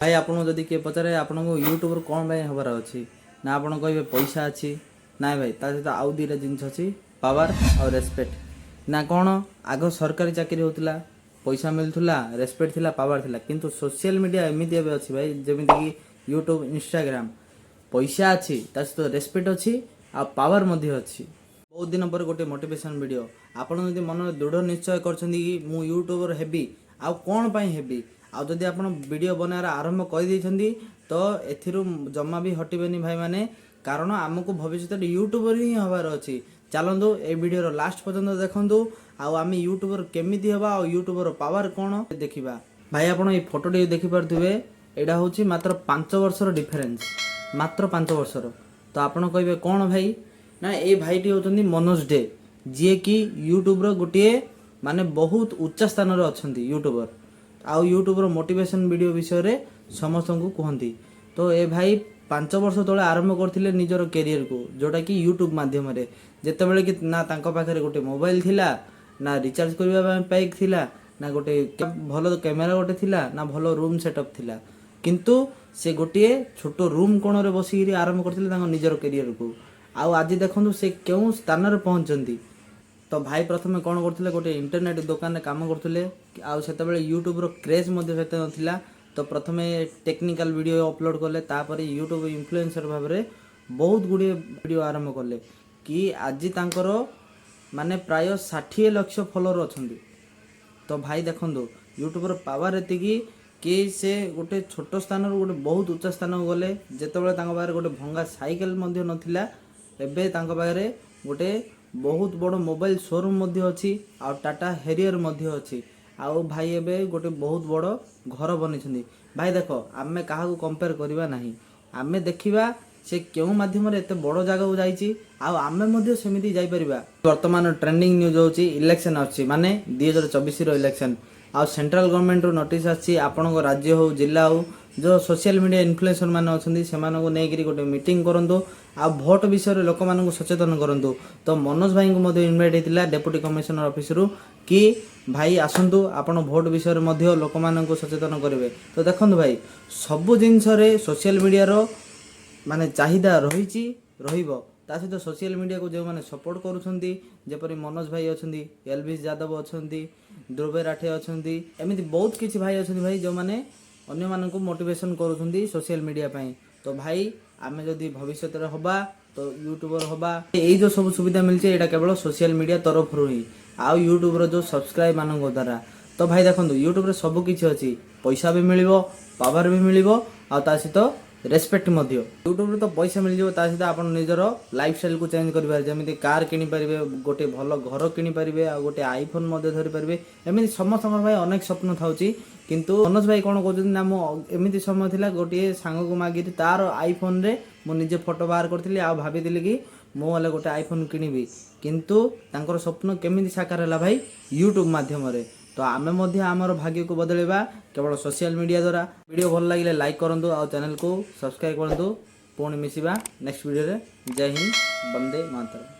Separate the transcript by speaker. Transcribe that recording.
Speaker 1: भाई आपको जदि किए पचारे आपको यूट्यूबर कौन भाई हबार अच्छी ना आप कहे पैसा अच्छी ना भाई ता सहित आउ दुईटा जिनस अच्छी पावर और रेस्पेक्ट ना कौन आग सरकारी चाकरी होता पैसा मिलूला रेस्पेक्ट थिला पावर थिला किंतु सोशल मीडिया एमती एवं अच्छी भाई जमीक यूट्यूब इंस्टाग्राम पैसा अच्छी ता सहित रेस्पेक्ट अच्छी आ पावर अच्छी। बहुत दिन पर गोटे मोटिवेशन वीडियो आपड़ जब मन दृढ़ निश्चय कर यूट्यूबर हेबी आउ कौन पाई हेबी आउ जदि आप वीडियो बनार आरंभ कर तो एथिरु जमा भी हटबेनि भाई माने कारण आमको भविष्य यूट्यूबर ही हबार अच्छी। चलतु ए वीडियो लास्ट पर्यंत देखु आउ आम यूट्यूबर केमिति हबा आउ यूट्यूबर पावर कौन देखा। भाई आप फोटो देखिपे यहाँ हूँ मात्र 5 वर्षर डिफरेन्स मात्र 5 वर्षर। तो आपड़ कहे कौन भाई ना ये भाईटी होती मनोज डे जी कि यूट्यूबर गोटे माने बहुत उच्च स्थान अच्छा यूट्यूबर आउ यूट्यूबर मोटिवेशन वीडियो विषय रे समस्त को कहती। तो ये भाई 5 वर्ष तले आरंभ करथिले निजर कैरियर को जोटा कि यूट्यूब माध्यम जिते बड़े कि ना तांको पाखरे गोटे मोबाइल थिला ना रिचार्ज करबा पैक थिला ना गोटे भल कैमेरा गोटे थिला ना भल रूम सेटअप थिला किंतु से गोटे छोट रूम कोण रे बसिक आरंभ करथिले निजर कैरियर को आउ आज देखो से क्यों स्थान रे पहुंचती। तो भाई प्रथम कौन करते गोटे इंटरनेट दुकान में काम करते आते यूट्यूब क्रेज ना तो प्रथम टेक्निकल वीडियो अपलोड कले तापर यूट्यूब इन्फ्लुएंसर भाव में बहुत गुड़े वीडियो आरंभ कले कि आज तांकर माने प्राय 60 लाख फॉलोअर अच्छा। तो भाई देखो यूट्यूबर पावर एति कि से गोटे छोट स्थान गोटे बहुत उच्च स्थान गले जिते पाखे गोटे भंगा साइकेल नाला एबे पाखे गोटे बहुत बड़ मोबाइल शोरूम अच्छी आ टाटा हेरियर अच्छी आउ भाई एबे गोटे बहुत बड़ घर बनी। भाई देख आमे क्या कंपेयर करवा नहीं आमे देखिबा से क्यों माध्यम एत बड़ जगह को जाइए आमे सेमती जापर। वर्तमान ट्रेंडिंग न्यूज होची इलेक्शन अच्छी माने 2024 इलेक्शन आ सेंट्रल गवर्नमेंट रू नोटिस आछि आपण राज्य हो जिला हो जो सोशल मीडिया इन्फ्लुएंसर माने अछंदी सेमानको नेगिरी गोटे मीटिंग करंदो आ भोट विषय रे लोक मानको सचेतन करंदो। तो मनोज भाई को मध्य इनवाइट हेतिला डेप्यूटी कमिशनर ऑफिस रू कि भाई आसंतु आपण भोट विषय रे मध्य लोक मानको सचेतन करिवे। तो देखंतु भाई सब जिंस रे सोशल मीडिया रो माने चाहिदा रहिछि रहिबो ता सहित सोशल मीडिया को जो मैंने सपोर्ट करुँच जपरी मनोज भाई अच्छा एलविश यादव अच्छा ध्रुवे राठे अच्छा एमती बहुत किसी भाई अच्छा भाई जो मैंने अन्य मानक मोटिवेशन करुँच सोशल मीडिया पाई। तो भाई आमे जदि भविष्य में हवा तो यूट्यूबर हवा ये जो सब सुविधा मिलছে এটা केवल सोशल मीडिया तरफ ही आउ यूट्यूबर जो सब्सक्राइब मान द्वारा। तो भाई देखो यूट्यूब रे सब किछि अच्छी पैसा भी मिलिबो पावर भी मिलिबो आ ता सहित रेस्पेक्ट यूट्यूब तो पैसा मिल जाए सहित आप निजर लाइफ स्टाइल को चेंज करेंगे जमी कार किनीपर गोटे भल घर किनीपर आ गोटे आईफोन धरी पारे एमती समस्त भाई अनेक स्वप्न था किंतु मनोज भाई कौन कहते ना एमती समय था गोटे सांग को मागी तार आईफोन रे मुझे फोटो बाहर करी आ भाई कि मुझे गोटे आईफोन किनिबी किंतु तांकर स्वप्न केमिति साकार है भाई यूट्यूब माध्यम। तो आमे मध्य आमर भाग्य को बदलवा केवल सोशल मीडिया द्वारा। वीडियो भल लगे लाइक करूँ आ चैनल को सब्सक्राइब करूँ पुणी मिसिबा नेक्स्ट वीडियो रे। जय हिंद वंदे मातरम।